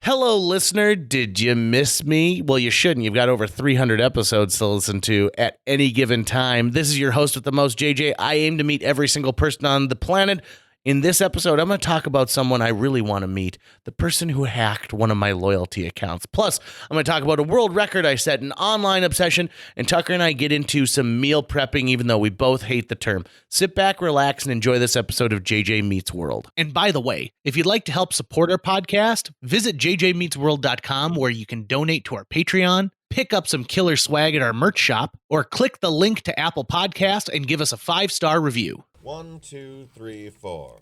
Hello, listener. Did you miss me? Well, you shouldn't. You've got over 300 episodes to listen to at any given time. This is your host with the most, JJ. I aim to meet every single person on the planet. In this episode, I'm going to talk about someone I really want to meet, the person who hacked one of my loyalty accounts. Plus, I'm going to talk about a world record I set, an online obsession, and Tucker and I get into some meal prepping, even though we both hate the term. Sit back, relax, and enjoy this episode of JJ Meets World. And by the way, if you'd like to help support our podcast, visit jjmeetsworld.com where you can donate to our Patreon, pick up some killer swag at our merch shop, or click the link to Apple Podcast and give us a 5-star review. 1, 2, 3, 4.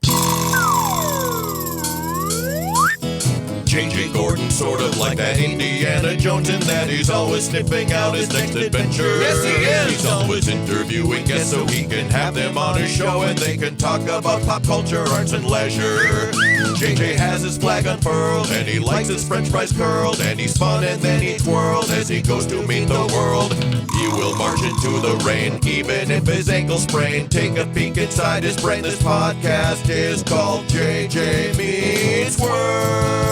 J.J. Gordon, sort of like that Indiana Jones, in that he's always sniffing out his next adventure. Yes, he is. He's always interviewing guests so he can have them on his show and they can talk about pop culture, arts, and leisure. J.J. has his flag unfurled and he likes his french fries curled, and he's fun and then he twirls as he goes to meet the world. He will march into the rain even if his ankle sprained. Take a peek inside his brain. This podcast is called J.J. Meets World.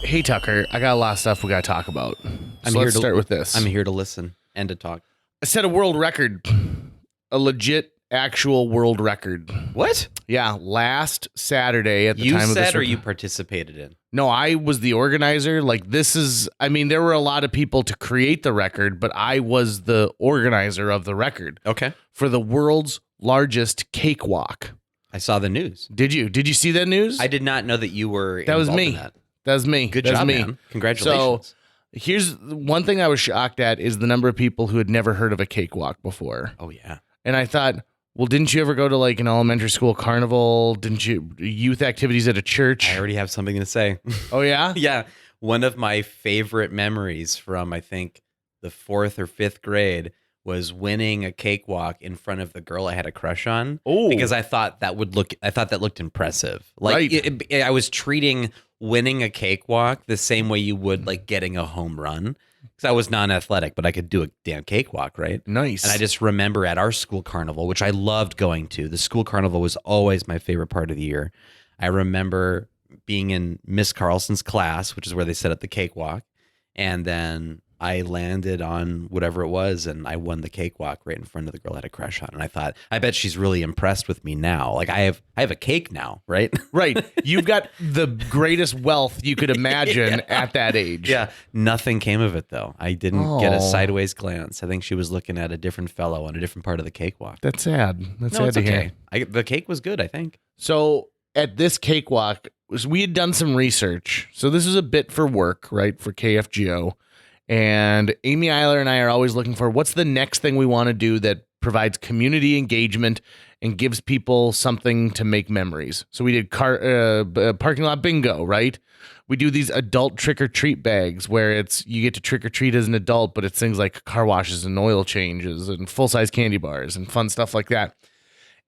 Hey, Tucker, I got a lot of stuff we got to talk about. Let's start with this. I'm here to listen and to talk. I set a world record, a legit, actual world record. What? Yeah, last Saturday at the You time of this. said or you participated in? No, I was the organizer. There were a lot of people to create the record, but I was the organizer of the record. Okay. For the world's largest cakewalk. I saw the news. Did you? Did you see that news? I did not know that you were That was involved me. in that. That was me. Good That was job, me. man. Congratulations. So here's one thing I was shocked at is the number of people who had never heard of a cakewalk before. Oh, yeah. And I thought, well, didn't you ever go to like an elementary school carnival? Didn't you youth activities at a church? I already have something to say. Oh, yeah? Yeah. One of my favorite memories from, I think, the 4th or 5th grade was winning a cakewalk in front of the girl I had a crush on. Oh. Because I thought that looked impressive. Like Right. I was treating winning a cakewalk the same way you would like getting a home run. Because I was non-athletic, but I could do a damn cakewalk, right? Nice. And I just remember at our school carnival, which I loved going to. The school carnival was always my favorite part of the year. I remember being in Miss Carlson's class, which is where they set up the cakewalk. And then I landed on whatever it was, and I won the cakewalk right in front of the girl I had a crush on. And I thought, I bet she's really impressed with me now. Like I have a cake now, right? Right. You've got the greatest wealth you could imagine at that age. Yeah. Nothing came of it, though. I didn't get a sideways glance. I think she was looking at a different fellow on a different part of the cakewalk. That's sad. That's No, sad it's to okay. hear. The cake was good, I think. So at this cakewalk, we had done some research. So this is a bit for work, right, for KFGO. And Amy Eiler and I are always looking for what's the next thing we want to do that provides community engagement and gives people something to make memories. So we did parking lot bingo, right? We do these adult trick-or-treat bags where you get to trick-or-treat as an adult, but it's things like car washes and oil changes and full-size candy bars and fun stuff like that.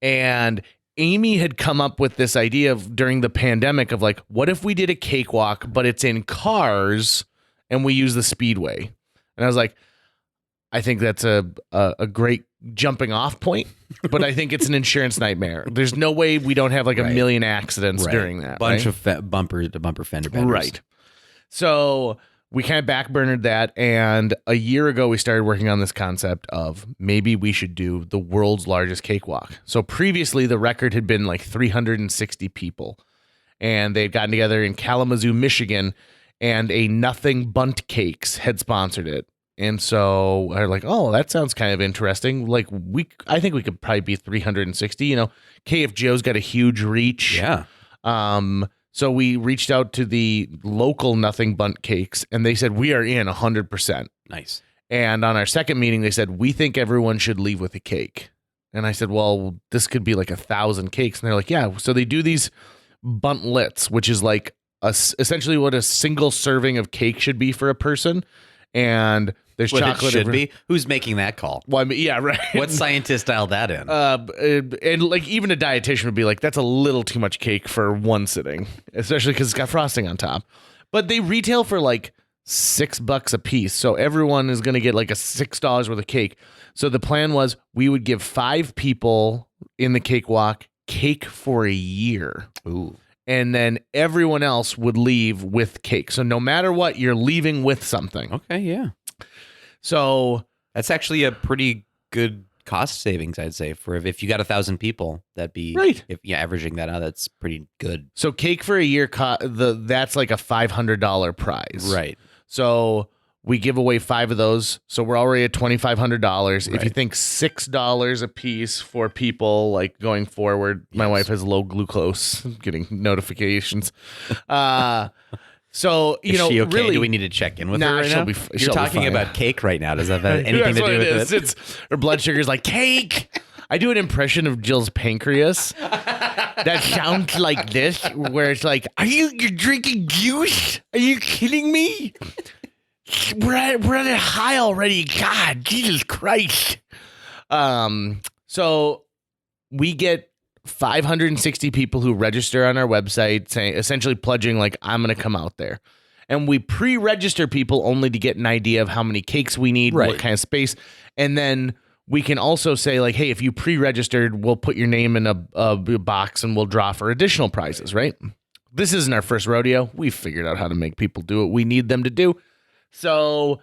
And Amy had come up with this idea during the pandemic of like, what if we did a cakewalk, but it's in cars and we use the speedway? And I was like, I think that's a great jumping off point, but I think it's an insurance nightmare. There's no way we don't have like a million accidents during that. Bunch of bumper to bumper fender benders. Right. So we kind of backburnered that. And a year ago, we started working on this concept of maybe we should do the world's largest cakewalk. So previously, the record had been like 360 people. And they'd gotten together in Kalamazoo, Michigan, and a Nothing Bunt Cakes had sponsored it. And so I was like, oh, that sounds kind of interesting. Like I think we could probably be 360. You know, KFGO's got a huge reach. Yeah. So we reached out to the local Nothing Bunt Cakes, and they said, we are in 100%. Nice. And on our second meeting, they said, we think everyone should leave with a cake. And I said, well, this could be like 1,000 cakes. And they're like, yeah. So they do these buntlets, which is like essentially what a single serving of cake should be for a person. And there's chocolate. It should be. Who's making that call? Well, I mean, yeah, right. What scientist dialed that in? And like even a dietitian would be like, that's a little too much cake for one sitting, especially because it's got frosting on top. But they retail for like $6 a piece, so everyone is going to get like a $6 worth of cake. So the plan was we would give 5 people in the cakewalk cake for a year. Ooh. and then everyone else would leave with cake. So no matter what, you're leaving with something. Okay, yeah. So That's actually a pretty good cost savings, I'd say, for if you got 1,000 people, that'd be right. If averaging that out, that's pretty good. So cake for a year, that's like a $500 prize. Right. So we give away 5 of those. So we're already at $2,500. If you think $6 a piece for people like going forward, my wife has low glucose, getting notifications. So, Is she okay? really, Do we need to check in with nah, her right she'll now? be You're she'll be talking fine. about cake right now. Does that have anything to do with it? Her blood sugar's like, cake. I do an impression of Jill's pancreas that sounds like this, where it's like, you're drinking juice? Are you kidding me? We're at a high already. God, Jesus Christ. So we get 560 people who register on our website, saying essentially pledging like, I'm going to come out there. And we pre-register people only to get an idea of how many cakes we need, what kind of space. And then we can also say like, hey, if you pre-registered, we'll put your name in a box and we'll draw for additional prizes, right? This isn't our first rodeo. We've figured out how to make people do what we need them to do. So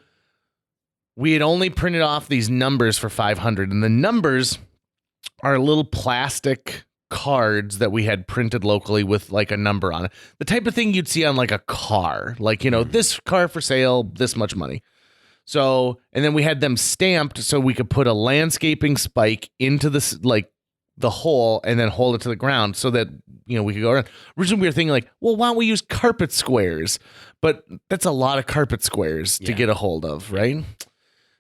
we had only printed off these numbers for 500, and the numbers are little plastic cards that we had printed locally with like a number on it. The type of thing you'd see on like a car, like, this car for sale, this much money. So, and then we had them stamped so we could put a landscaping spike into this, like the hole, and then hold it to the ground so that, we could go around. Originally we were thinking like, well, why don't we use carpet squares? But that's a lot of carpet squares to get a hold of, right?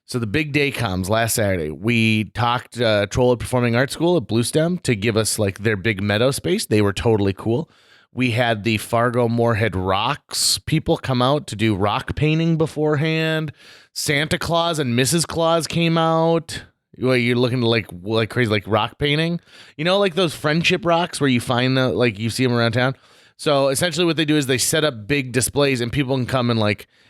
So the big day comes last Saturday. We talked Troll Performing Arts School at Blue Stem to give us like their big meadow space. They were totally cool. We had the Fargo Moorhead Rocks people come out to do rock painting beforehand. Santa Claus and Mrs. Claus came out. Well, you're looking to like crazy, like rock painting, like those friendship rocks where you find you see them around town. So essentially what they do is they set up big displays and people can come and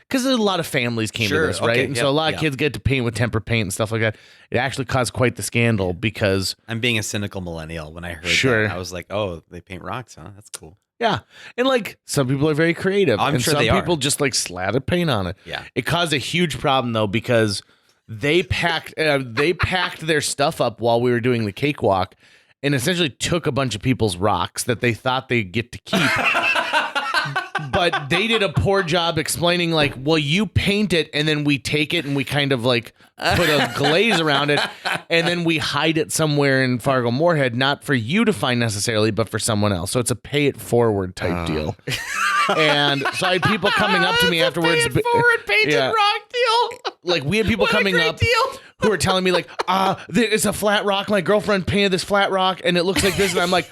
because a lot of families came to this, right? Okay, and so a lot of kids get to paint with temper paint and stuff like that. It actually caused quite the scandal because I'm being a cynical millennial. When I heard that, I was like, oh, they paint rocks, huh? That's cool. Yeah. And some people are very creative. I'm and sure some they are. people just slatted paint on it. Yeah. It caused a huge problem though, because they packed their stuff up while we were doing the cakewalk and essentially took a bunch of people's rocks that they thought they'd get to keep. But they did a poor job explaining well, you paint it and then we take it and we kind of put a glaze around it and then we hide it somewhere in Fargo Moorhead, not for you to find necessarily, but for someone else. So it's a pay it forward type deal. And so I had people coming up to me afterwards. Pay it forward painted rock deal. We had people coming up who were telling me it's a flat rock. My girlfriend painted this flat rock and it looks like this. And I'm like,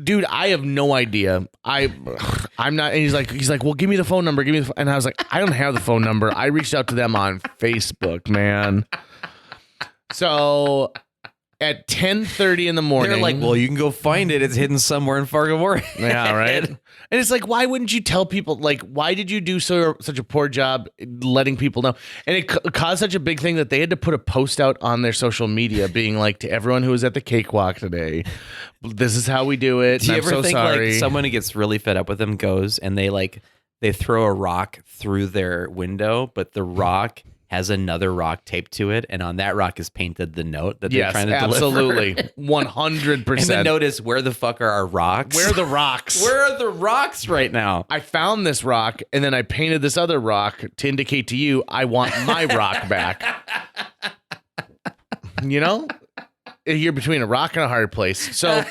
dude, I have no idea. I'm not. And he's like, well, give me the phone number. And I was like, I don't have the phone number. I reached out to them on Facebook, man. So at 10:30 in the morning, they're like, well, you can go find it. It's hidden somewhere in Fargo Moorhead. Yeah, right. And it's why wouldn't you tell people? Why did you do such a poor job letting people know? And it caused such a big thing that they had to put a post out on their social media being to everyone who was at the cakewalk today, this is how we do it. Do you I'm ever so think sorry. Someone who gets really fed up with them goes and they throw a rock through their window, but the rock has another rock taped to it, and on that rock is painted the note that they're trying to deliver. Absolutely. 100%. And the note is, where the fuck are our rocks? Where are the rocks? Where are the rocks right now? I found this rock, and then I painted this other rock to indicate to you I want my rock back. You're between a rock and a hard place. So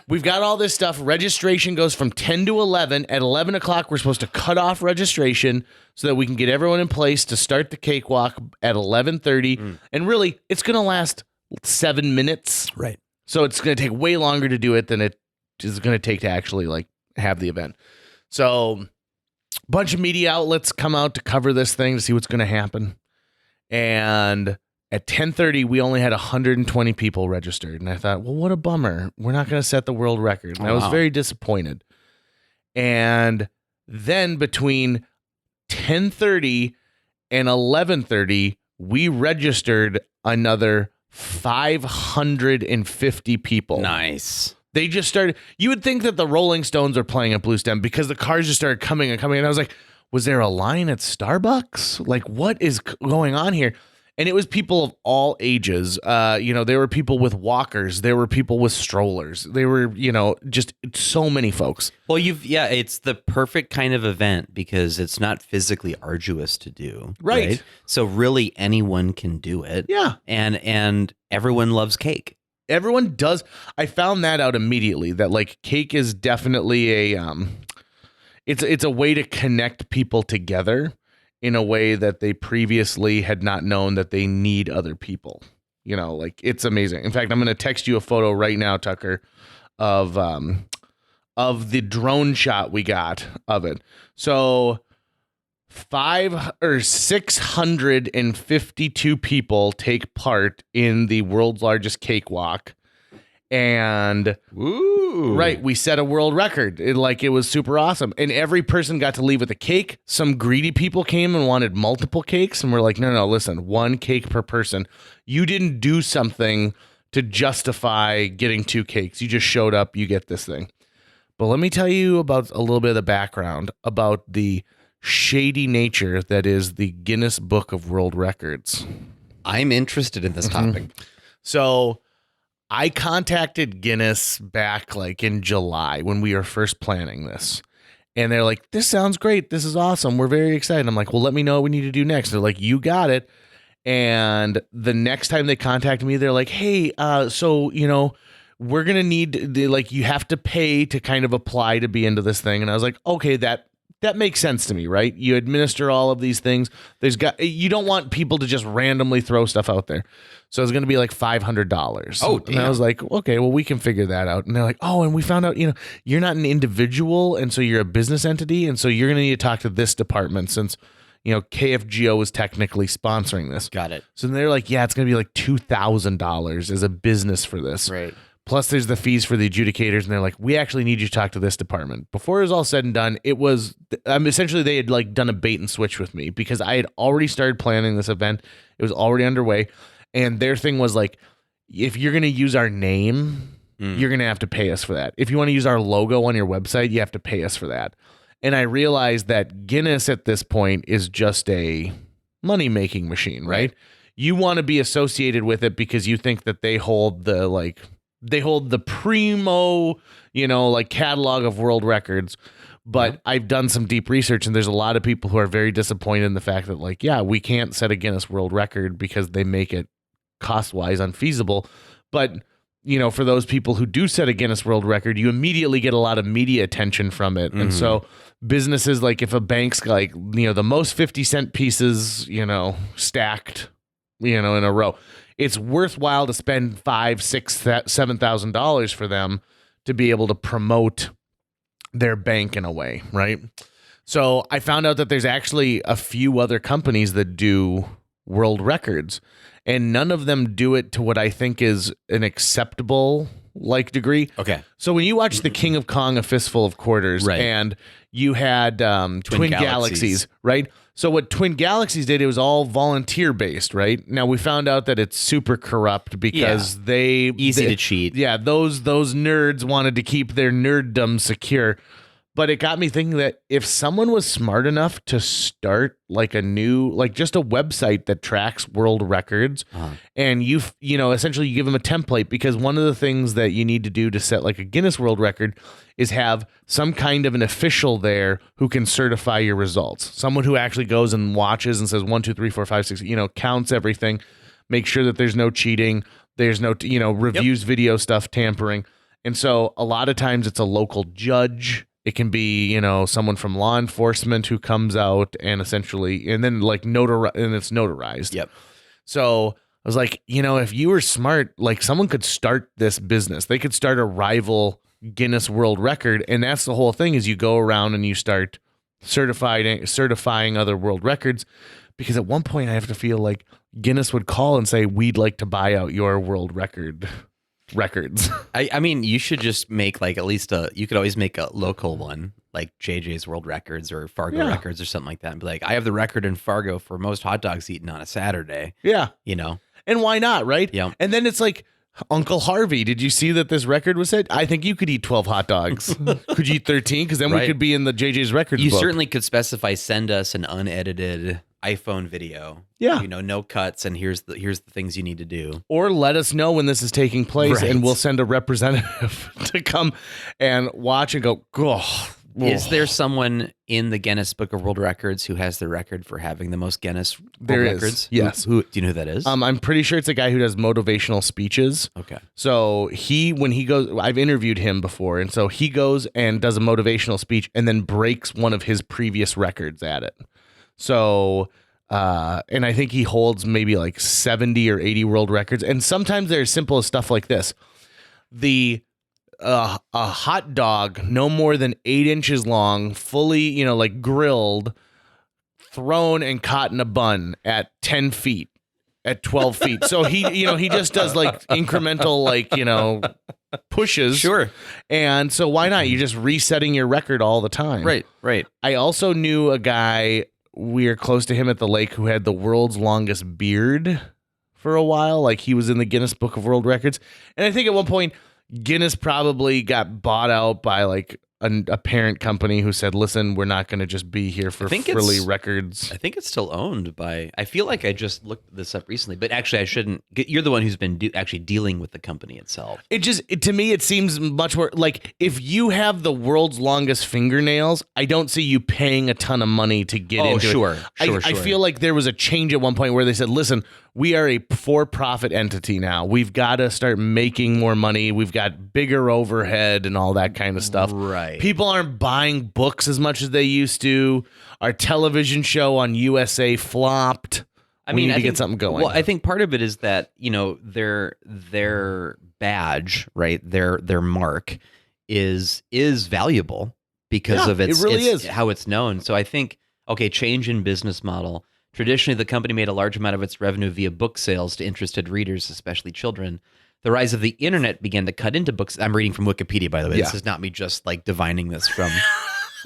we've got all this stuff. Registration goes from 10 to 11. At 11 o'clock, we're supposed to cut off registration so that we can get everyone in place to start the cakewalk at 11:30. And really, it's going to last 7 minutes. Right. So it's going to take way longer to do it than it is going to take to actually have the event. So a bunch of media outlets come out to cover this thing to see what's going to happen. And at 10:30, we only had 120 people registered. And I thought, well, what a bummer. We're not going to set the world record. And I was very disappointed. And then between 10:30 and 11:30, we registered another 550 people. Nice. They just started. You would think that the Rolling Stones were playing at Blue Stem because the cars just started coming and coming. And I was like, was there a line at Starbucks? Like, what is going on here? And it was people of all ages. There were people with walkers. There were people with strollers. There were, just so many folks. Well, it's the perfect kind of event because it's not physically arduous to do. Right. So really anyone can do it. Yeah. And everyone loves cake. Everyone does. I found that out immediately, that like cake is definitely it's a way to connect people together in a way that they previously had not known that they need other people. Like it's amazing. In fact, I'm going to text you a photo right now, Tucker, of the drone shot we got of it. So 652 people take part in the world's largest cakewalk. And right, we set a world record. It was super awesome. And every person got to leave with a cake. Some greedy people came and wanted multiple cakes. And we're like, no, listen, one cake per person. You didn't do something to justify getting 2 cakes. You just showed up, you get this thing. But let me tell you about a little bit of the background about the shady nature that is the Guinness Book of World Records. I'm interested in this topic. So I contacted Guinness back like in July when we were first planning this. And they're like, this sounds great. This is awesome. We're very excited. I'm like, well, let me know what we need to do next. They're like, you got it. And the next time they contacted me, they're like, hey, so, we're going to need, you have to pay to kind of apply to be into this thing. And I was like, okay, that makes sense to me, right? You administer all of these things. You don't want people to just randomly throw stuff out there. So it's going to be like $500. Oh, damn. And I was like, okay, well, we can figure that out. And they're like, oh, and we found out, you're not an individual. And so you're a business entity. And so you're going to need to talk to this department since, KFGO is technically sponsoring this. Got it. So they're like, yeah, it's going to be like $2,000 as a business for this. Right. Plus, there's the fees for the adjudicators, and they're like, we actually need you to talk to this department. Before it was all said and done, it was essentially they had like done a bait and switch with me because I had already started planning this event. It was already underway, and their thing was like, if you're going to use our name, you're going to have to pay us for that. If you want to use our logo on your website, you have to pay us for that. And I realized that Guinness at this point is just a money-making machine, right? You want to be associated with it because you think that they hold the primo, catalog of world records. But I've done some deep research, and there's a lot of people who are very disappointed in the fact that, we can't set a Guinness World Record because they make it cost-wise unfeasible. But, for those people who do set a Guinness World Record, you immediately get a lot of media attention from it. And so businesses, like if a bank's like, the most 50-cent pieces, stacked, in a row, it's worthwhile to spend $5,000, $6,000, $7,000 for them to be able to promote their bank in a way, right? So I found out that there's actually a few other companies that do world records, and none of them do it to what I think is an acceptable degree. Okay. So when you watch The King of Kong, A Fistful of Quarters, right, and you had Twin Galaxies, right? So what Twin Galaxies did, it was all volunteer based, right? Now we found out that it's super corrupt because easy to cheat. Yeah, those nerds wanted to keep their nerddom secure. But it got me thinking that if someone was smart enough to start a new, just a website that tracks world records, and essentially you give them a template, because one of the things that you need to do to set a Guinness World Record is have some kind of an official there who can certify your results. Someone who actually goes and watches and says 1, 2, 3, 4, 5, 6, counts everything, make sure that there's no cheating, there's no, reviews, video stuff, tampering. And so a lot of times it's a local judge. It can be, someone from law enforcement who comes out and essentially, and then it's notarized. Yep. So I was like, if you were smart, someone could start this business. They could start a rival Guinness World Record. And that's the whole thing, is you go around and you start certifying other world records. Because at one point I have to feel like Guinness would call and say, we'd like to buy out your world records. I mean, you should just make at least you could always make a local one, like JJ's World Records or Fargo Records or something like that, and be like, I have the record in Fargo for most hot dogs eaten on a Saturday. Yeah. And why not, right? Yeah. And then it's like, Uncle Harvey, did you see that this record was set? I think you could eat 12 hot dogs. Could you eat 13? Because then we Right. could be in the JJ's Records You book. certainly could specify, send us an unedited iPhone video. Yeah. No cuts, and here's the things you need to do. Or let us know when this is taking place, Right. and we'll send a representative to come and watch and go, oh. Is there someone in the Guinness Book of World Records who has the record for having the most Guinness World There is, Records? yes. Who do you know who that is? I'm pretty sure it's a guy who does motivational speeches. Okay. So when he goes, I've interviewed him before, and so he goes and does a motivational speech and then breaks one of his previous records at it. So, and I think he holds maybe like 70 or 80 world records. And sometimes they're as simple as stuff like this. A hot dog no more than 8 inches long, fully, like grilled, thrown and caught in a bun at 10 feet, at 12 feet. So he just does like incremental, pushes. Sure. And so why not? You're just resetting your record all the time. Right. I also knew a guy, we are close to him at the lake, who had the world's longest beard for a while. Like he was in the Guinness Book of World Records. And I think at one point, Guinness probably got bought out by like a parent company who said, listen, we're not going to just be here for frilly records. I think it's still owned by, I feel like I just looked this up recently, but actually I shouldn't. You're the one who's been actually dealing with the company itself. To me, it seems much more like if you have the world's longest fingernails, I don't see you paying a ton of money to get into it. I feel like there was a change at one point where they said, listen, we are a for-profit entity now. We've got to start making more money. We've got bigger overhead and all that kind of stuff. Right. People aren't buying books as much as they used to. Our television show on USA flopped. We need to get something going. Well, I think part of it is that, their badge, right? Their mark is valuable because of its, it really is how it's known. So I think, okay, change in business model. Traditionally, the company made a large amount of its revenue via book sales to interested readers, especially children. The rise of the internet began to cut into books. I'm reading from Wikipedia, by the way. Yeah. This is not me just like divining this from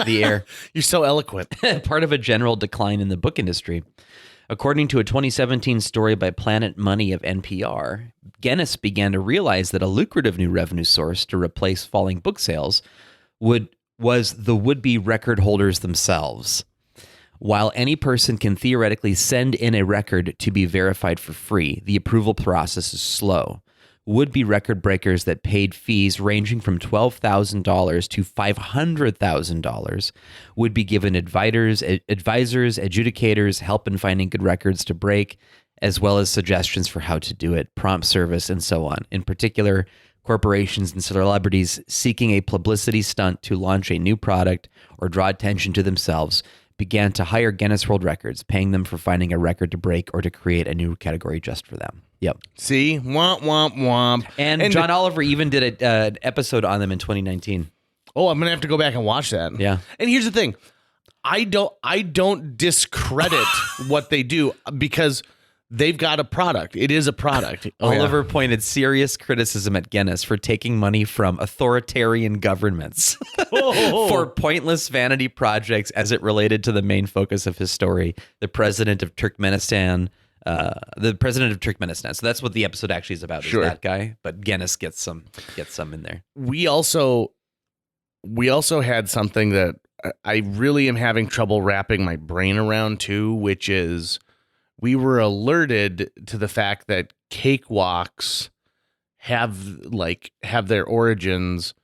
the air. You're so eloquent. Part of a general decline in the book industry. According to a 2017 story by Planet Money of NPR, Guinness began to realize that a lucrative new revenue source to replace falling book sales was the would-be record holders themselves. While any person can theoretically send in a record to be verified for free, the approval process is slow. Would-be record breakers that paid fees ranging from $12,000 to $500,000 would be given advisors, educators, help in finding good records to break, as well as suggestions for how to do it, prompt service, and so on. In particular, corporations and celebrities seeking a publicity stunt to launch a new product or draw attention to themselves began to hire Guinness World Records, paying them for finding a record to break or to create a new category just for them. Yep. See? Womp, womp, womp. And John Oliver even did an episode on them in 2019. Oh, I'm going to have to go back and watch that. Yeah. And here's the thing. I don't discredit what they do because they've got a product. It is a product. Oliver pointed serious criticism at Guinness for taking money from authoritarian governments for pointless vanity projects as it related to the main focus of his story, the president of Turkmenistan. So that's what the episode actually is about. Sure. Is that guy, but Guinness gets some in there. We also had something that I really am having trouble wrapping my brain around too, which is we were alerted to the fact that cakewalks have their origins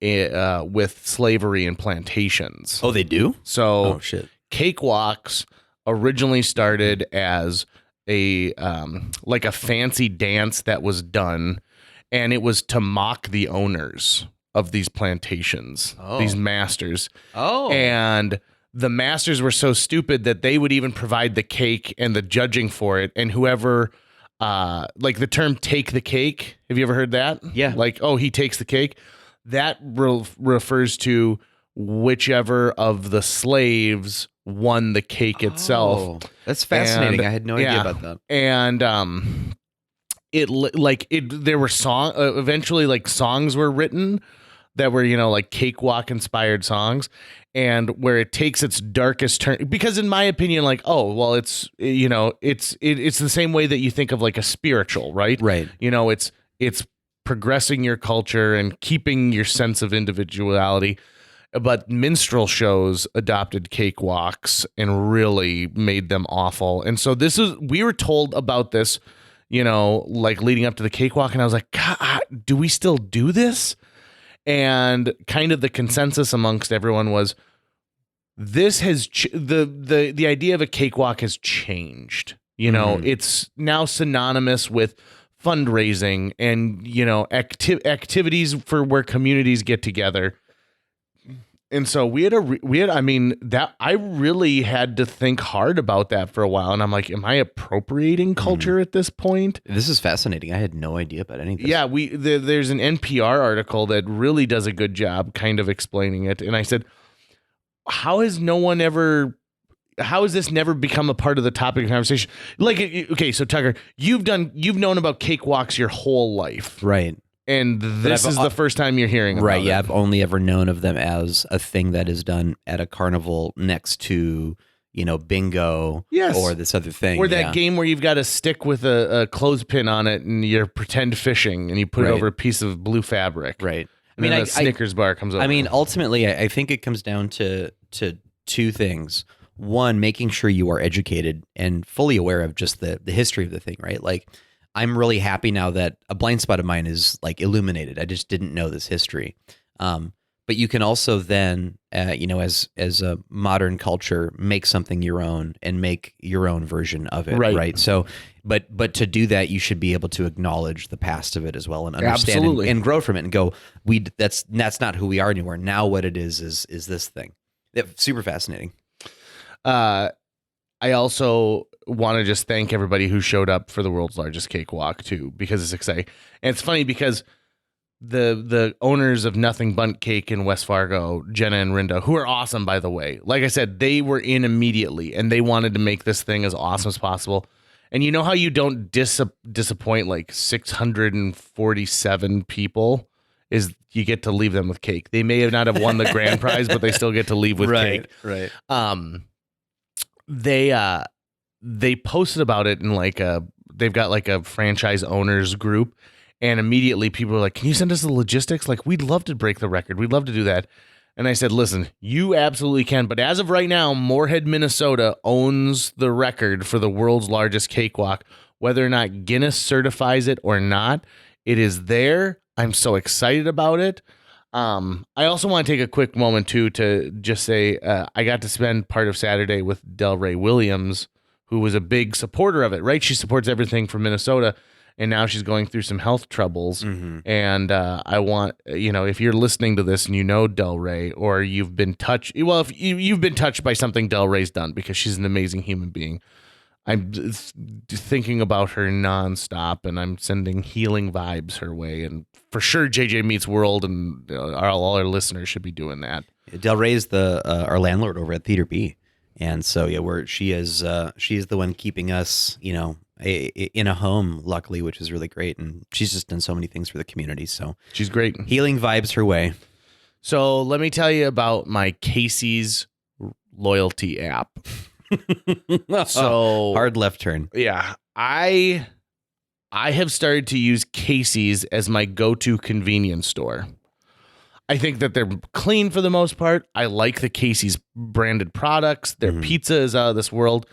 with slavery and plantations. Oh, they do? So shit. Cakewalks originally started as a fancy dance that was done, and it was to mock the owners of these plantations, these masters. Oh. And the masters were so stupid that they would even provide the cake and the judging for it. And whoever, the term "take the cake," have you ever heard that? Yeah. He takes the cake. That refers to whichever of the slaves won the cake itself. Oh, that's fascinating. And, I had no idea about that. And there were eventually songs were written that were cakewalk inspired songs, and where it takes its darkest turn, because in my opinion, it's the same way that you think of a spiritual, right? Right. It's it's progressing your culture and keeping your sense of individuality. But minstrel shows adopted cakewalks and really made them awful. And so we were told about this, like leading up to the cakewalk. And I was like, God, do we still do this? And kind of the consensus amongst everyone was this has the idea of a cakewalk has changed. It's now synonymous with fundraising and, activities for where communities get together. And so I really had to think hard about that for a while. And I'm like, am I appropriating culture at this point? This is fascinating. I had no idea about any of this. Yeah, there's an NPR article that really does a good job kind of explaining it. And I said, how has this never become a part of the topic of conversation? Like, okay, so Tucker, you've known about cakewalks your whole life. Right. And this is the first time you're hearing about it. Yeah, I've only ever known of them as a thing that is done at a carnival next to, bingo, yes, or this other thing. Or that game where you've got a stick with a clothespin on it and you're pretend fishing and you put it over a piece of blue fabric. Right. A Snickers bar comes over. Ultimately, I think it comes down to two things. One, making sure you are educated and fully aware of just the history of the thing, right? Like, I'm really happy now that a blind spot of mine is like illuminated. I just didn't know this history. But you can also then, as a modern culture, make something your own and make your own version of it. Right. So, but to do that, you should be able to acknowledge the past of it as well and understand and grow from it and go, that's not who we are anymore. Now what it is this thing. Super fascinating. I also want to just thank everybody who showed up for the world's largest cakewalk too, because it's exciting. And it's funny because the owners of Nothing Bundt Cake in West Fargo, Jenna and Rinda, who are awesome, by the way. Like I said, they were in immediately and they wanted to make this thing as awesome as possible. And you know how you don't disappoint like 647 people is you get to leave them with cake. They may not have won the grand prize, but they still get to leave with cake. Right. They posted about it in they've got like a franchise owners group, and immediately people were like, can you send us the logistics? Like, we'd love to break the record. We'd love to do that. And I said, listen, you absolutely can. But as of right now, Moorhead, Minnesota owns the record for the world's largest cakewalk. Whether or not Guinness certifies it or not, it is there. I'm so excited about it. I also want to take a quick moment too to just say I got to spend part of Saturday with Delray Williams, who was a big supporter of it, right? She supports everything from Minnesota, and now she's going through some health troubles. Mm-hmm. And I want, if you're listening to this and you know Delray, or you've been touched, if you've been touched by something Delray's done, because she's an amazing human being. I'm thinking about her nonstop, and I'm sending healing vibes her way. And for sure, JJ Meets World and all our listeners should be doing that. Delray is our landlord over at Theater B, and so she is the one keeping us, in a home, luckily, which is really great. And she's just done so many things for the community. So she's great. Healing vibes her way. So let me tell you about my Casey's loyalty app. So hard left turn. Yeah, I have started to use Casey's as my go-to convenience store. I think that they're clean for the most part. I like the Casey's branded products. Their pizza is out of this world,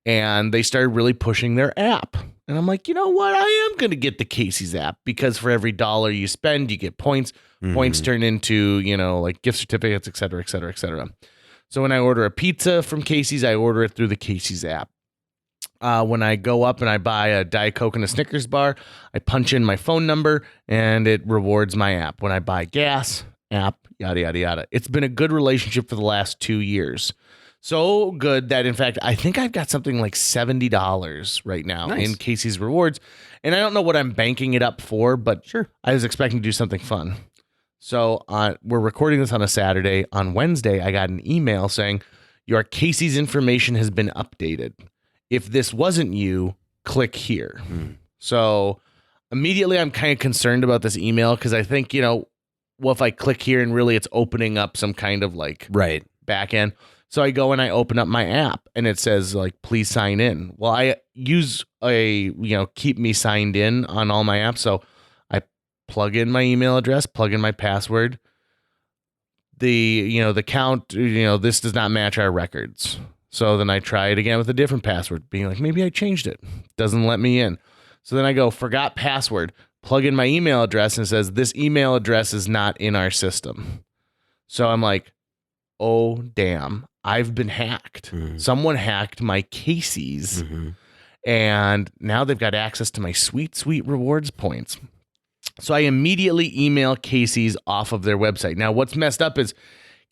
and they started really pushing their app. And I'm like, you know what? I am going to get the Casey's app, because for every dollar you spend, you get points. Points turn into, like gift certificates, et cetera, et cetera, et cetera. So when I order a pizza from Casey's, I order it through the Casey's app. When I go up and I buy a Diet Coke and a Snickers bar, I punch in my phone number and it rewards my app. When I buy gas, app, yada, yada, yada. It's been a good relationship for the last 2 years. So good that, in fact, I think I've got something like $70 right now in Casey's rewards. And I don't know what I'm banking it up for, but sure, I was expecting to do something fun. So we're recording this on a Saturday. On Wednesday, I got an email saying, your Casey's information has been updated. If this wasn't you, click here. So immediately I'm kind of concerned about this email, because I think, if I click here and really it's opening up some kind of back end. So I go and I open up my app and it says please sign in. Well, I use keep me signed in on all my apps. So I plug in my email address, plug in my password. The count, this does not match our records. So then I try it again with a different password, being like, maybe I changed it. Doesn't let me in. So then I go, forgot password, plug in my email address, and it says, this email address is not in our system. So I'm like, oh, damn, I've been hacked. Someone hacked my Casey's, and now they've got access to my sweet, sweet rewards points. So I immediately email Casey's off of their website. Now, what's messed up is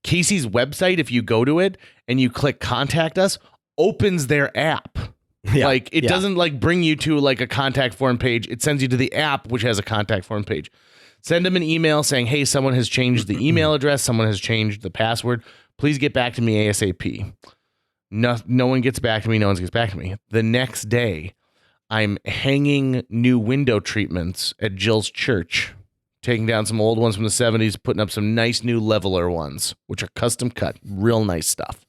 Casey's website, if you go to it and you click contact us, opens their app. Yeah, it doesn't bring you to a contact form page. It sends you to the app, which has a contact form page. Send them an email saying, hey, someone has changed the email address. Someone has changed the password. Please get back to me ASAP. No one gets back to me. No one gets back to me. The next day, I'm hanging new window treatments at Jill's church, taking down some old ones from the 70s, putting up some nice new leveler ones, which are custom cut, real nice stuff.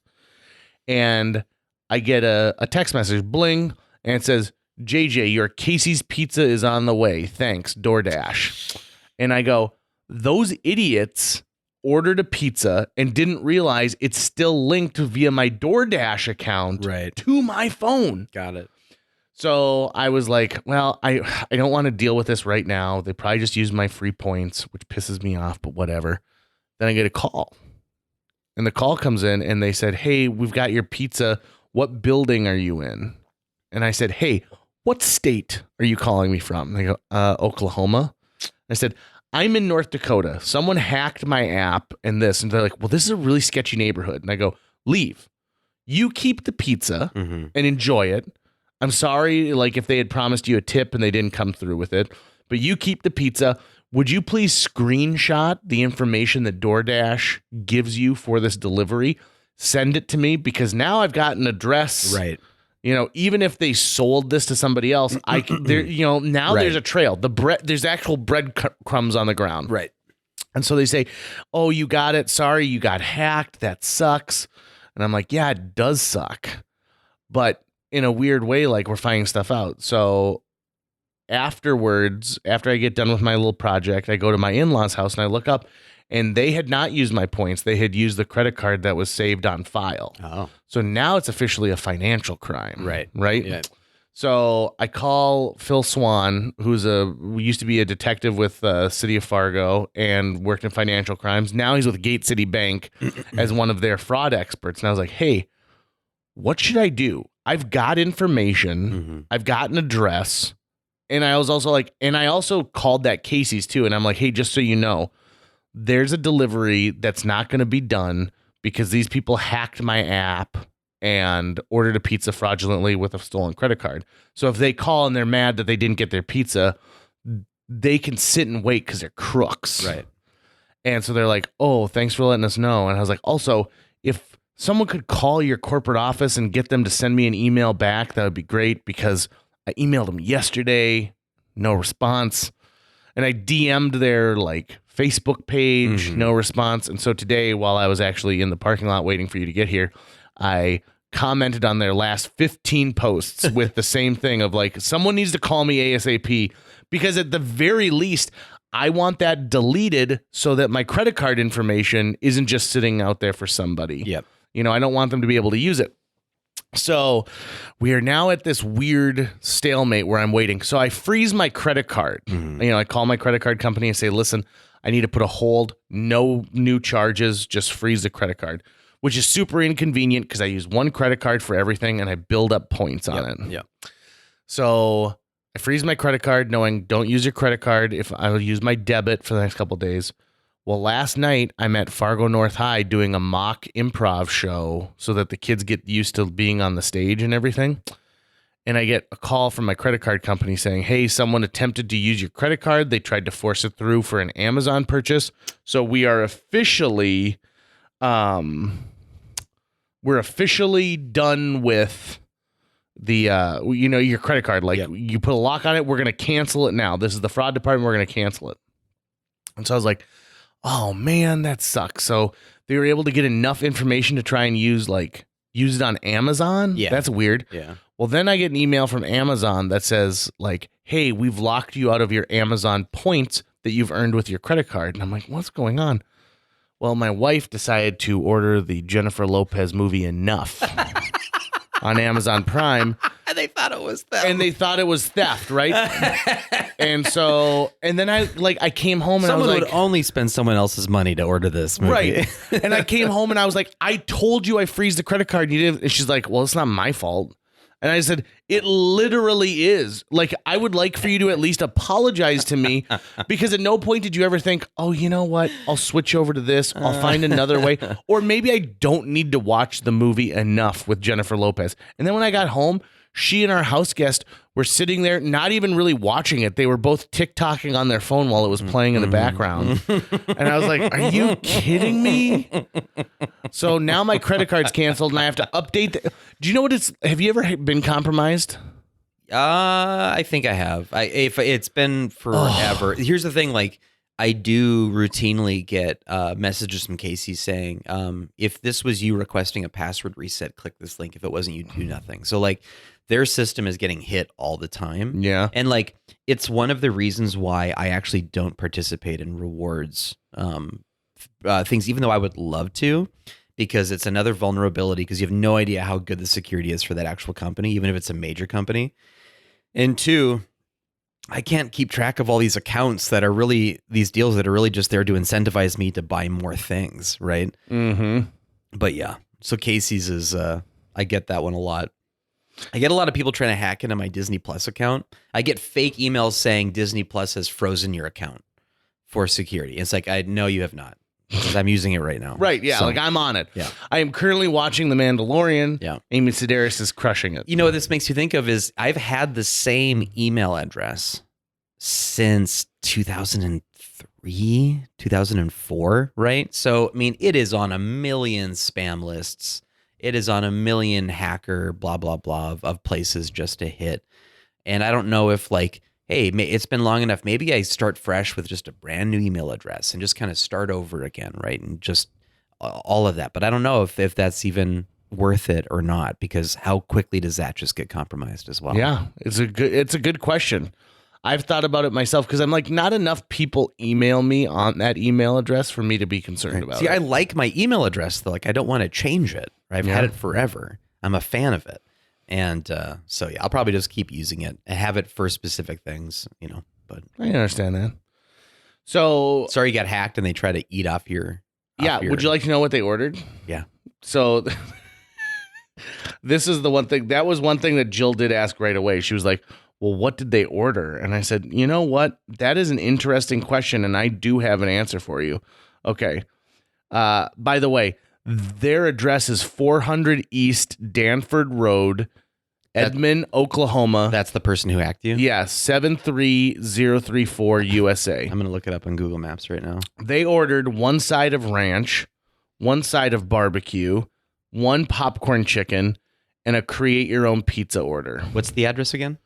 And I get a text message, bling, and it says, JJ, your Casey's pizza is on the way. Thanks, DoorDash. And I go, those idiots ordered a pizza and didn't realize it's still linked via my DoorDash account to my phone. Got it. So I was like, well, I don't want to deal with this right now. They probably just used my free points, which pisses me off, but whatever. Then I get a call. And the call comes in and they said, hey, we've got your pizza. What building are you in? And I said, hey, what state are you calling me from? And they go, Oklahoma. I said, I'm in North Dakota. Someone hacked my app and this. And they're like, well, this is a really sketchy neighborhood. And I go, leave. You keep the pizza and enjoy it. I'm sorry, if they had promised you a tip and they didn't come through with it, but you keep the pizza. Would you please screenshot the information that DoorDash gives you for this delivery? Send it to me, because now I've got an address. Right. Even if they sold this to somebody else, there's a trail. There's actual bread crumbs on the ground. Right. And so they say, oh, you got it. Sorry, you got hacked. That sucks. And I'm like, yeah, it does suck. But in a weird way, we're finding stuff out. So afterwards, after I get done with my little project, I go to my in-laws' house and I look up, and they had not used my points. They had used the credit card that was saved on file. Oh. So now it's officially a financial crime. Right. Right? Yeah. So I call Phil Swan, used to be a detective with City of Fargo and worked in financial crimes. Now he's with Gate City Bank as one of their fraud experts. And I was like, hey, what should I do? I've got information. I've got an address. And I was also I also called that Casey's too. And I'm like, hey, just so you know, there's a delivery that's not going to be done because these people hacked my app and ordered a pizza fraudulently with a stolen credit card. So if they call and they're mad that they didn't get their pizza, they can sit and wait because they're crooks. Right. And so they're like, oh, thanks for letting us know. And I was like, also, if someone could call your corporate office and get them to send me an email back, that would be great, because I emailed them yesterday, no response. And I DM'd their Facebook page, no response. And so today, while I was actually in the parking lot waiting for you to get here, I commented on their last 15 posts with the same thing of someone needs to call me ASAP, because at the very least, I want that deleted so that my credit card information isn't just sitting out there for somebody. Yep. I don't want them to be able to use it. So we are now at this weird stalemate where I'm waiting. So I freeze my credit card. I call my credit card company and say, listen, I need to put a hold, no new charges, just freeze the credit card, which is super inconvenient because I use one credit card for everything and I build up points on it. Yeah. So I freeze my credit card knowing don't use your credit card if I will use my debit for the next couple of days. Well, last night I'm at Fargo North High doing a mock improv show so that the kids get used to being on the stage and everything. And I get a call from my credit card company saying, hey, someone attempted to use your credit card. They tried to force it through for an Amazon purchase. So we are officially, done with the, your credit card. You put a lock on it. We're going to cancel it now. This is the fraud department. We're going to cancel it. And so I was like, oh man, that sucks. So they were able to get enough information to try and use it on Amazon. Yeah. That's weird. Yeah. Well, then I get an email from Amazon that says hey, we've locked you out of your Amazon points. that you've earned with your credit card. And I'm like, what's going on? Well, my wife decided to order the Jennifer Lopez movie Enough on Amazon Prime. And they thought it was theft. Right? And then I came home and Someone I was would like, only spend someone else's money to order this movie. right. And I came home and I was like, I told you I freeze the credit card. And you didn't. And she's like, well, it's not my fault. And I said, it literally is. Like, I would like for you to at least apologize to me, because at no point did you ever think, oh, you know what? I'll switch over to this. I'll find another way. Or maybe I don't need to watch the movie Enough with Jennifer Lopez. And then when I got home, she and our house guest were sitting there, not even really watching it. They were both TikToking on their phone while it was playing in the background. And I was like, are you kidding me? So now my credit card's canceled and I have to update. Do you know what have you ever been compromised? I think I have. If it's been forever. Here's the thing, like, I do routinely get messages from Casey saying, if this was you requesting a password reset, click this link. If it wasn't, you do nothing. So, like, their system is getting hit all the time. Yeah. And, like, it's one of the reasons why I actually don't participate in rewards things, even though I would love to, because it's another vulnerability, because you have no idea how good the security is for that actual company, even if it's a major company. And two, I can't keep track of all these accounts that are really, these deals that are really just there to incentivize me to buy more things, right? Mm-hmm. But yeah, so Casey's is, I get that one a lot. I get a lot of people trying to hack into my Disney Plus account. I get fake emails saying Disney Plus has frozen your account for security. It's like, I know you have not, because I'm using it right now. Right, yeah, so, like, I'm on it. Yeah. I am currently watching The Mandalorian. Yeah. Amy Sedaris is crushing it. You know what this makes you think of is I've had the same email address since 2003, 2004, right? So, I mean, it is on a million spam lists. It is on a million hacker blah, blah, blah of places just to hit. And I don't know if, like, hey, it's been long enough. Maybe I start fresh with just a brand new email address and just kind of start over again, right? And just all of that. But I don't know if that's even worth it or not, because how quickly does that just get compromised as well? Yeah, it's a good question. I've thought about it myself, because I'm like, not enough people email me on that email address for me to be concerned about. See, it. I like my email address though. Like, I don't want to change it. Right? I've had it forever. I'm a fan of it. And so, yeah, I'll probably just keep using it and have it for specific things, you know, but I understand that. So sorry you got hacked and they try to eat off your. Would you like to know what they ordered? Yeah. So this is the one thing. That was one thing that Jill did ask right away. She was like, well, what did they order? And I said, you know what? That is an interesting question, and I do have an answer for you. Okay. By the way, their address is 400 East Danford Road, Edmond, Oklahoma. That's the person who hacked you? Yeah, 73034 USA. I'm going to look it up on Google Maps right now. They ordered one side of ranch, one side of barbecue, one popcorn chicken, and a create your own pizza order. What's the address again?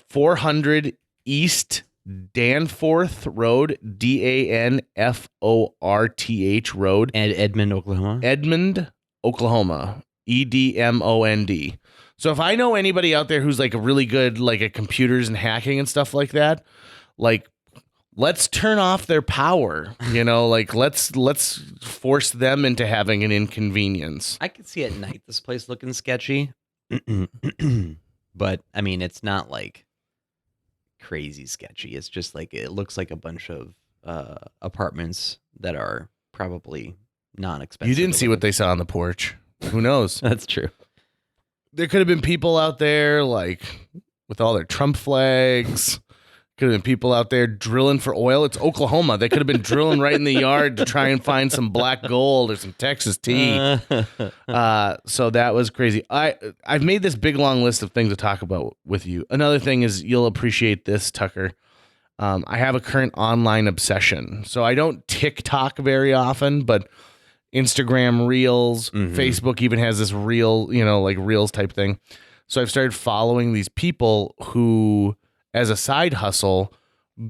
400 East Danforth Road, Danforth Road. And Edmond, Oklahoma? Edmond, Oklahoma. Edmond. So if I know anybody out there who's like a really good, like at computers and hacking and stuff like that, like, let's turn off their power, you know, like let's force them into having an inconvenience. I could see at night this place looking sketchy. But I mean, it's not like crazy sketchy. It's just like, it looks like a bunch of apartments that are probably non-expensive. You didn't see what they saw on the porch. Who knows? That's true. There could have been people out there like with all their Trump flags. Could have been people out there drilling for oil. It's Oklahoma. They could have been drilling right in the yard to try and find some black gold or some Texas tea. So that was crazy. I've made this big long list of things to talk about with you. Another thing is, you'll appreciate this, Tucker. I have a current online obsession. So I don't TikTok very often, but Instagram Reels, Facebook even has this reel, you know, like Reels type thing. So I've started following these people who, as a side hustle,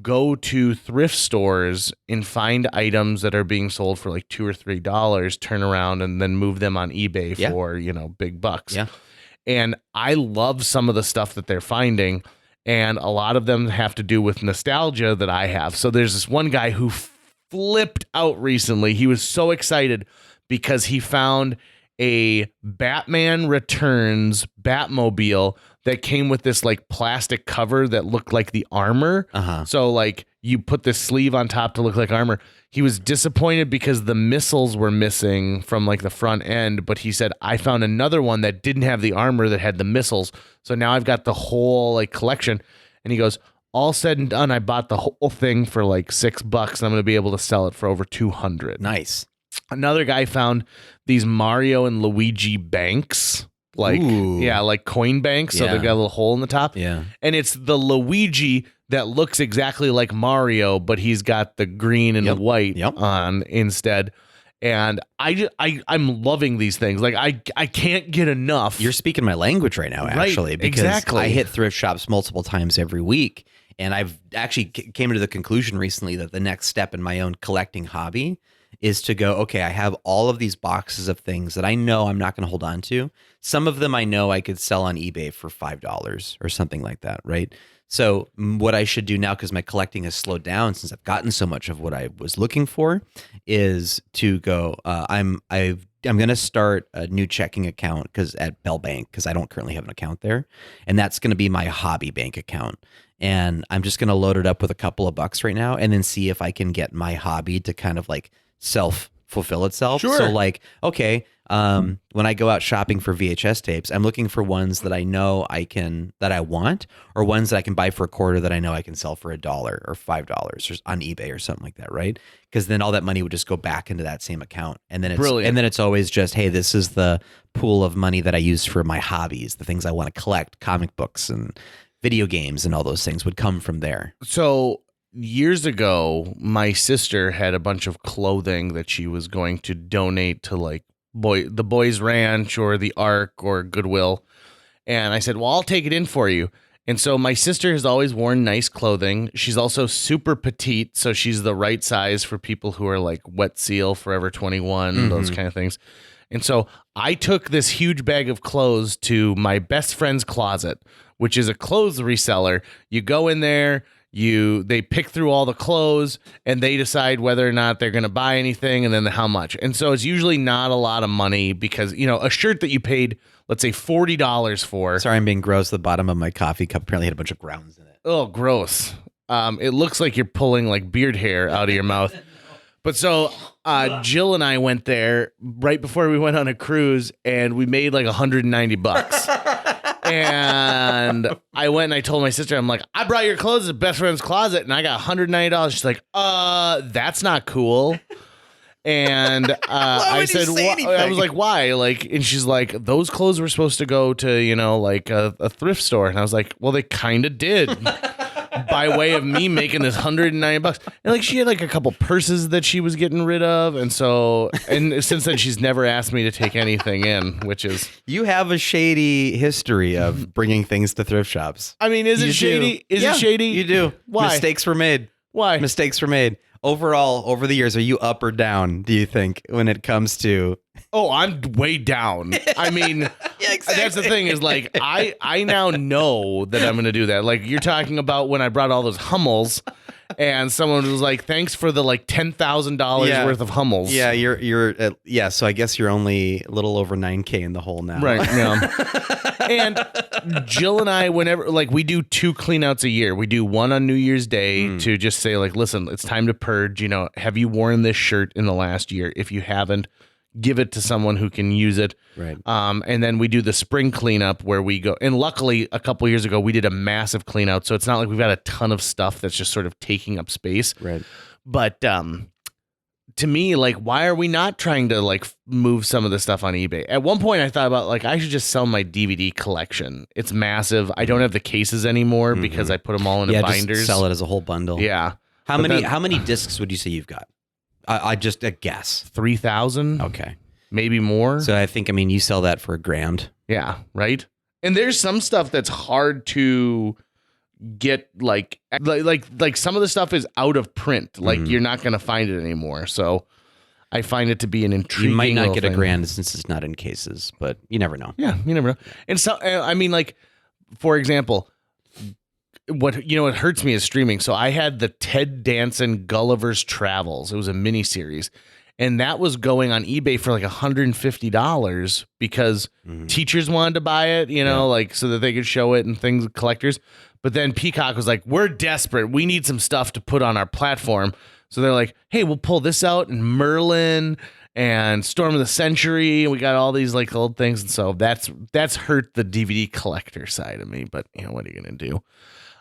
go to thrift stores and find items that are being sold for like $2 or $3, turn around and then move them on eBay for, you know, big bucks. Yeah. And I love some of the stuff that they're finding. And a lot of them have to do with nostalgia that I have. So there's this one guy who flipped out recently. He was so excited because he found a Batman Returns Batmobile that came with this like plastic cover that looked like the armor. So like you put this sleeve on top to look like armor. He was disappointed because the missiles were missing from like the front end, but he said, I found another one that didn't have the armor that had the missiles. So now I've got the whole like collection. And he goes, all said and done, I bought the whole thing for like $6 and I'm going to be able to sell it for over 200. Nice. Another guy found these Mario and Luigi banks, like, like coin banks. So they've got a little hole in the top. Yeah. And it's the Luigi that looks exactly like Mario, but he's got the green and white on instead. And I'm loving these things. Like I can't get enough. You're speaking my language right now, actually, because I hit thrift shops multiple times every week. And I've actually came to the conclusion recently that the next step in my own collecting hobby is to go, okay, I have all of these boxes of things that I know I'm not going to hold on to. Some of them I know I could sell on eBay for $5 or something like that, right? So what I should do now, because my collecting has slowed down since I've gotten so much of what I was looking for, is to go, I'm going to start a new checking account at Bell Bank, because I don't currently have an account there. And that's going to be my hobby bank account. And I'm just going to load it up with a couple of bucks right now and then see if I can get my hobby to kind of like self-fulfill itself. Sure. So like, okay, when I go out shopping for VHS tapes, I'm looking for ones that I know that I want, or ones that I can buy for $0.25 that I know I can sell for $1 or $5 or on eBay or something like that, right? Because then all that money would just go back into that same account. And then it's always just, hey, this is the pool of money that I use for my hobbies, the things I want to collect, comic books and video games and all those things would come from there. So years ago, my sister had a bunch of clothing that she was going to donate to like the Boys Ranch or the Ark or Goodwill. And I said, well, I'll take it in for you. And so my sister has always worn nice clothing. She's also super petite. So she's the right size for people who are like Wet Seal, Forever 21, those kind of things. And so I took this huge bag of clothes to my best friend's closet, which is a clothes reseller. You go in there, they pick through all the clothes and they decide whether or not they're going to buy anything and then how much. And so it's usually not a lot of money because, a shirt that you paid, let's say $40 for. Sorry, I'm being gross. The bottom of my coffee cup apparently had a bunch of grounds in it. Oh, gross. It looks like you're pulling like beard hair out of your mouth. But so Jill and I went there right before we went on a cruise and we made like $190. And I went and I told my sister, I'm like, I brought your clothes to best friend's closet and I got $190. She's like, that's not cool. And I said, I was like, why? Like, and she's like, those clothes were supposed to go to, like a thrift store. And I was like, well, they kind of did. By way of me making this $190. And like she had like a couple purses that she was getting rid of. And since then she's never asked me to take anything in, which is. You have a shady history of bringing things to thrift shops. I mean, is it shady? Is it shady? You do. Why? Mistakes were made. Why? Mistakes were made. Overall, over the years, are you up or down, do you think, when it comes to... Oh, I'm way down. I mean, exactly. That's the thing is like, I now know that I'm going to do that. Like you're talking about when I brought all those Hummels and someone was like, thanks for the like $10,000 worth of Hummels. Yeah, you're so I guess you're only a little over 9K in the hole now. Right. Yeah. And Jill and I, whenever, like we do 2 cleanouts a year. We do one on New Year's Day to just say like, listen, it's time to purge. Have you worn this shirt in the last year? If you haven't, give it to someone who can use it. Right. And then we do the spring cleanup where we go. And luckily, a couple years ago, we did a massive cleanout. So it's not like we've got a ton of stuff that's just sort of taking up space. Right. But to me, like, why are we not trying to like move some of the stuff on eBay? At one point, I thought about like, I should just sell my DVD collection. It's massive. I don't have the cases anymore because I put them all into binders. Just sell it as a whole bundle. Yeah. How many discs would you say you've got? I just a guess. 3,000. Okay. Maybe more. So I think, you sell that for $1,000. Yeah. Right. And there's some stuff that's hard to get like some of the stuff is out of print. Like you're not going to find it anymore. So I find it to be an intriguing. You might not get thing. $1,000 since it's not in cases, but you never know. Yeah. You never know. And so, like, for example, what hurts me is streaming. So I had the Ted Danson Gulliver's Travels. It was a mini series, and that was going on eBay for like $150 because teachers wanted to buy it, like so that they could show it and things, collectors. But then Peacock was like, we're desperate. We need some stuff to put on our platform. So they're like, hey, we'll pull this out, and Merlin and Storm of the Century, and we got all these like old things. And so that's hurt the DVD collector side of me, but what are you gonna do?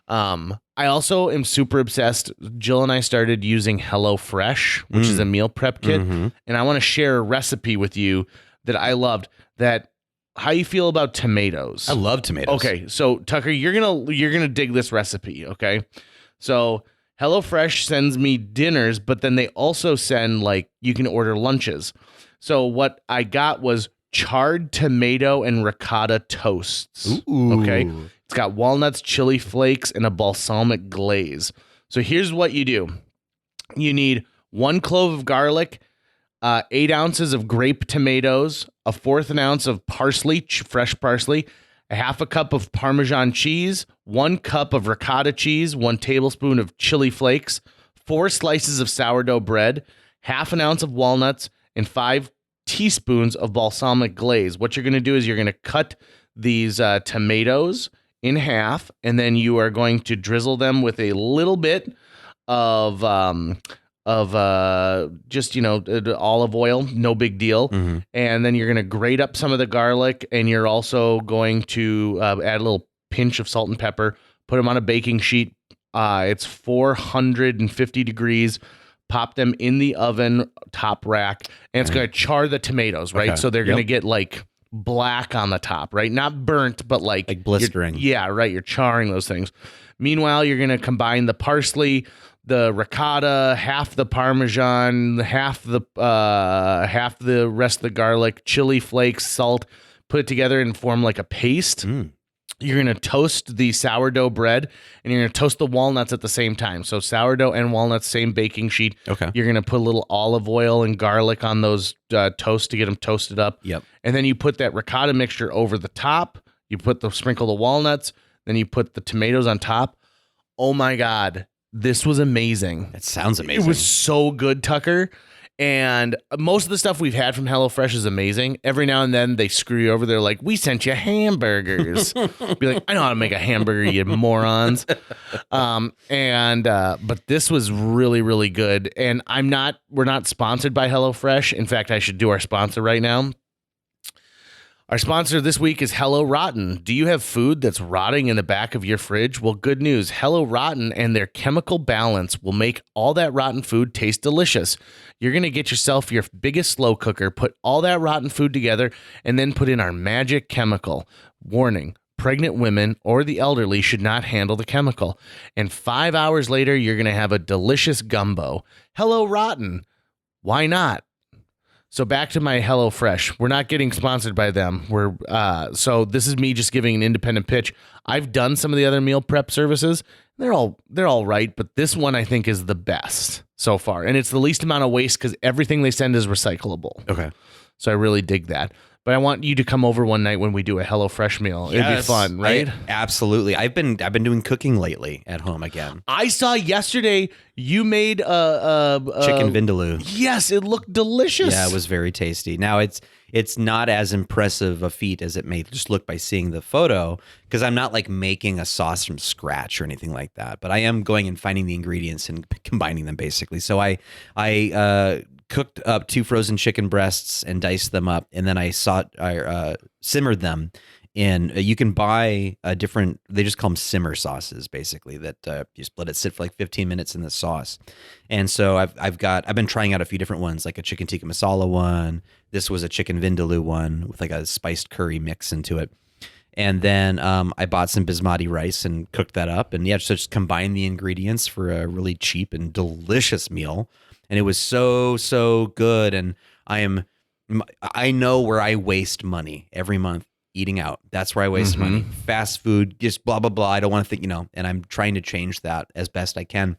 I also am super obsessed. Jill and I started using HelloFresh, which is a meal prep kit, and I want to share a recipe with you that I loved. How you feel about tomatoes? I love tomatoes. Okay, so Tucker, you're gonna dig this recipe. Okay, so HelloFresh sends me dinners, but then they also send you can order lunches. So what I got was charred tomato and ricotta toasts. Ooh. Okay. It's got walnuts, chili flakes, and a balsamic glaze. So here's what you do. You need 1 clove of garlic, 8 ounces of grape tomatoes, a 1/4 ounce of parsley, fresh parsley, a 1/2 cup of Parmesan cheese, 1 cup of ricotta cheese, 1 tablespoon of chili flakes, 4 slices of sourdough bread, 1/2 ounce of walnuts, and 5 teaspoons of balsamic glaze. What you're going to do is you're going to cut these tomatoes in half, and then you are going to drizzle them with a little bit of just olive oil, no big deal. And then you're going to grate up some of the garlic, and you're also going to add a little pinch of salt and pepper, put them on a baking sheet. It's 450 degrees. Pop them in the oven, top rack, and it's going to char the tomatoes, right? Okay. So they're going to get black on the top, right? Not burnt, but like blistering. Yeah, right. You're charring those things. Meanwhile, you're going to combine the parsley, the ricotta, half the Parmesan, half the rest of the garlic, chili flakes, salt, put it together and form like a paste. You're going to toast the sourdough bread, and you're going to toast the walnuts at the same time. So sourdough and walnuts, same baking sheet. Okay. You're going to put a little olive oil and garlic on those toasts to get them toasted up. Yep. And then you put that ricotta mixture over the top. You sprinkle the walnuts. Then you put the tomatoes on top. Oh my God. This was amazing. That sounds amazing. It was so good, Tucker. And most of the stuff we've had from HelloFresh is amazing. Every now and then they screw you over. They're like, we sent you hamburgers. Be like, I know how to make a hamburger, you morons. But this was really, really good. And we're not sponsored by HelloFresh. In fact, I should do our sponsor right now. Our sponsor this week is Hello Rotten. Do you have food that's rotting in the back of your fridge? Well, good news. Hello Rotten and their chemical balance will make all that rotten food taste delicious. You're going to get yourself your biggest slow cooker, put all that rotten food together, and then put in our magic chemical. Warning, pregnant women or the elderly should not handle the chemical. And 5 hours later, you're going to have a delicious gumbo. Hello Rotten. Why not? So back to my HelloFresh. We're not getting sponsored by them. So this is me just giving an independent pitch. I've done some of the other meal prep services. They're all right, but this one I think is the best so far, and it's the least amount of waste because everything they send is recyclable. Okay. So I really dig that. But I want you to come over one night when we do a HelloFresh meal. It'd be fun, right? Absolutely. I've been doing cooking lately at home again. I saw yesterday you made a chicken vindaloo. Yes, it looked delicious. Yeah, it was very tasty. Now it's not as impressive a feat as it may just look by seeing the photo, because I'm not like making a sauce from scratch or anything like that. But I am going and finding the ingredients and combining them basically. So I cooked up 2 frozen chicken breasts and diced them up, and then I simmered them in. You can buy different. They just call them simmer sauces, basically. That you just let it sit for like 15 minutes in the sauce. And so I've been trying out a few different ones, like a chicken tikka masala one. This was a chicken vindaloo one with like a spiced curry mix into it. And then I bought some basmati rice and cooked that up, and so just combined the ingredients for a really cheap and delicious meal. And it was so good. And I know where I waste money every month eating out. That's where I waste money. Fast food, just blah, blah, blah. I don't want to think, and I'm trying to change that as best I can.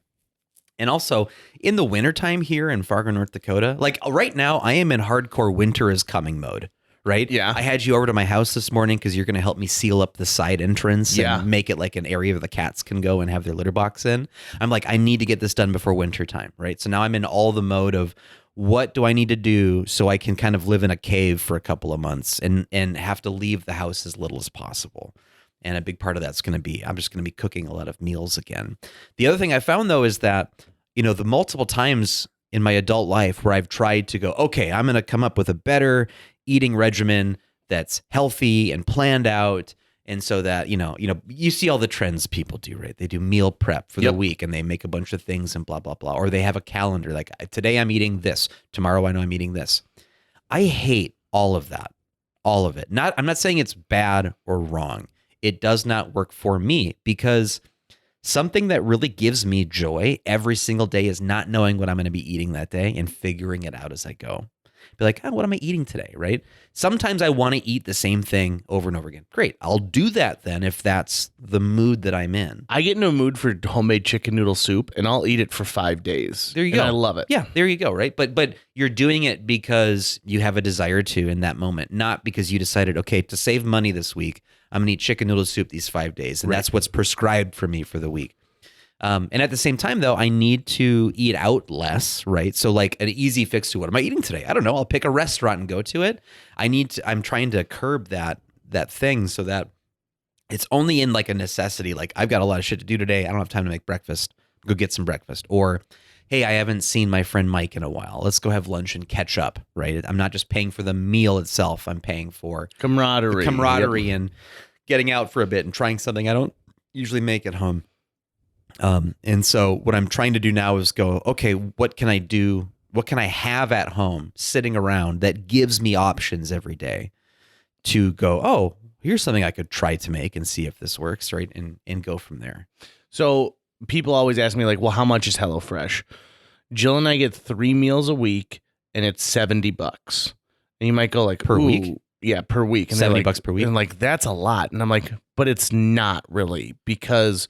And also in the wintertime here in Fargo, North Dakota, like right now I am in hardcore winter is coming mode. right? Yeah. I had you over to my house this morning because you're going to help me seal up the side entrance and make it like an area where the cats can go and have their litter box in. I'm like, I need to get this done before winter time, right? So now I'm in all the mode of what do I need to do so I can kind of live in a cave for a couple of months and have to leave the house as little as possible. And a big part of that's going to be, I'm just going to be cooking a lot of meals again. The other thing I found though is that, the multiple times in my adult life where I've tried to go, okay, I'm going to come up with a better eating regimen that's healthy and planned out. And so that, you see all the trends people do, right? They do meal prep for the week and they make a bunch of things and blah, blah, blah. Or they have a calendar like today I'm eating this. Tomorrow I know I'm eating this. I hate all of that. All of it. I'm not saying it's bad or wrong. It does not work for me because something that really gives me joy every single day is not knowing what I'm going to be eating that day and figuring it out as I go. Be like, what am I eating today, right? Sometimes I want to eat the same thing over and over again. Great. I'll do that then if that's the mood that I'm in. I get in a mood for homemade chicken noodle soup, and I'll eat it for 5 days. There you go. I love it. Yeah, there you go, right? But you're doing it because you have a desire to in that moment, not because you decided, okay, to save money this week, I'm going to eat chicken noodle soup these 5 days, and that's what's prescribed for me for the week. And at the same time, though, I need to eat out less, right? So like an easy fix to what am I eating today? I don't know. I'll pick a restaurant and go to it. I'm trying to curb that thing so that it's only in like a necessity. Like I've got a lot of shit to do today. I don't have time to make breakfast. Go get some breakfast. Or, hey, I haven't seen my friend Mike in a while. Let's go have lunch and catch up, right? I'm not just paying for the meal itself. I'm paying for camaraderie and getting out for a bit and trying something I don't usually make at home. And so what I'm trying to do now is go, okay, what can I do? What can I have at home sitting around that gives me options every day to go, oh, here's something I could try to make and see if this works, right? And go from there. So people always ask me like, well, how much is HelloFresh? Jill and I get 3 meals a week and it's $70. And you might go like, per week? Yeah, per week. And $70 per week. And like, that's a lot. And I'm like, but it's not really, because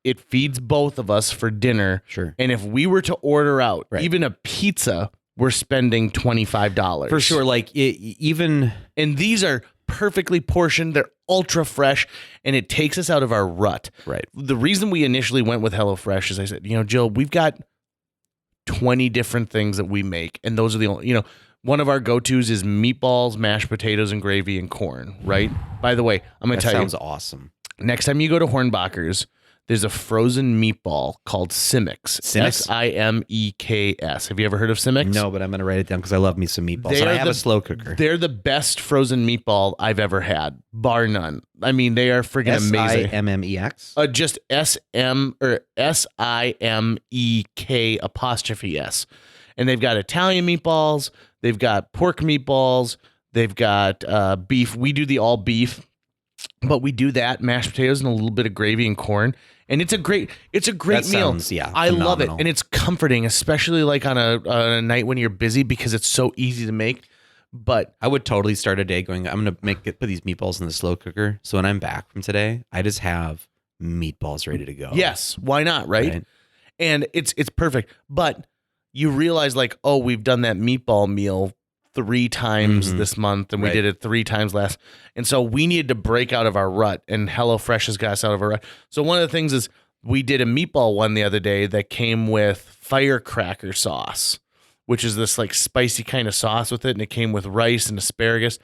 it feeds both of us for dinner. Sure. And if we were to order out even a pizza, we're spending $25. For sure. Like even. And these are perfectly portioned. They're ultra fresh. And it takes us out of our rut. Right. The reason we initially went with HelloFresh is I said, Jill, we've got 20 different things that we make. And those are the only, one of our go-tos is meatballs, mashed potatoes, and gravy and corn. Right. By the way, I'm going to tell you. That sounds awesome. Next time you go to Hornbacher's, there's a frozen meatball called Simix. Simeks. Have you ever heard of Simix? No, but I'm going to write it down because I love me some meatballs. And I have a slow cooker. They're the best frozen meatball I've ever had, bar none. I mean, they are freaking amazing. Simex? Just SIMEK''S. And they've got Italian meatballs. They've got pork meatballs. They've got beef. We do the all beef. But we do that, mashed potatoes and a little bit of gravy and corn. And it's a great meal. Sounds, I love it. And it's comforting, especially like on a night when you're busy, because it's so easy to make. But I would totally start a day going, I'm going to put these meatballs in the slow cooker. So when I'm back from today, I just have meatballs ready to go. Yes. Why not? Right? And it's perfect. But you realize like, oh, we've done that meatball meal 3 times this month, and we did it 3 times last. And so we needed to break out of our rut, and HelloFresh has got us out of our rut. So one of the things is we did a meatball one the other day that came with firecracker sauce, which is this like spicy kind of sauce with it. And it came with rice and asparagus.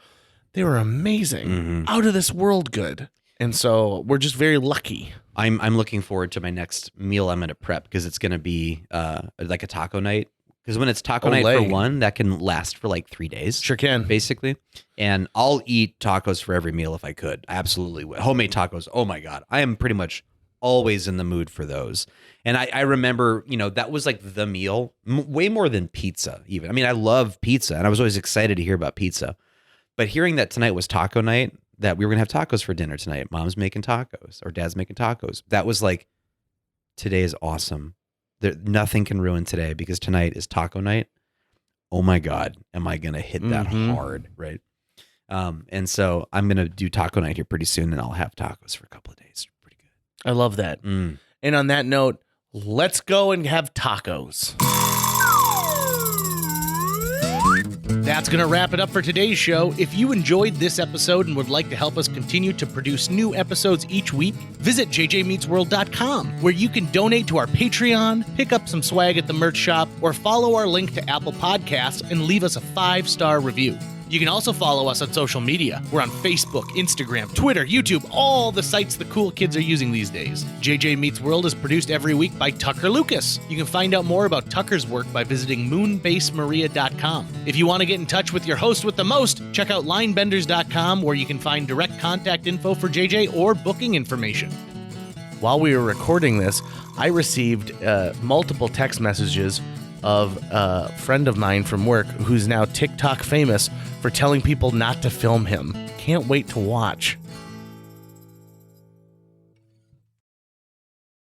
They were amazing, out of this world good. And so we're just very lucky. I'm looking forward to my next meal I'm going to prep, because it's going to be like a taco night. Because when it's taco night for one, that can last for like 3 days. Sure can. Basically. And I'll eat tacos for every meal if I could. I absolutely would. Homemade tacos. Oh my God. I am pretty much always in the mood for those. And I remember, that was like the meal, way more than pizza even. I mean, I love pizza, and I was always excited to hear about pizza. But hearing that tonight was taco night, that we were going to have tacos for dinner tonight. Mom's making tacos or Dad's making tacos. That was like, today is awesome. Nothing can ruin today, because tonight is taco night. Oh my God, am I going to hit that hard, right? And so I'm going to do taco night here pretty soon, and I'll have tacos for a couple of days. Pretty good. I love that. And on that note, let's go and have tacos. That's going to wrap it up for today's show. If you enjoyed this episode and would like to help us continue to produce new episodes each week, visit jjmeetsworld.com, where you can donate to our Patreon, pick up some swag at the merch shop, or follow our link to Apple Podcasts and leave us a 5-star review. You can also follow us on social media. We're on Facebook, Instagram, Twitter, YouTube, all the sites the cool kids are using these days. JJ Meets World is produced every week by Tucker Lucas. You can find out more about Tucker's work by visiting moonbasemaria.com. If you want to get in touch with your host with the most, check out linebenders.com, where you can find direct contact info for JJ or booking information. While we were recording this, I received multiple text messages of a friend of mine from work who's now TikTok famous for telling people not to film him. Can't wait to watch.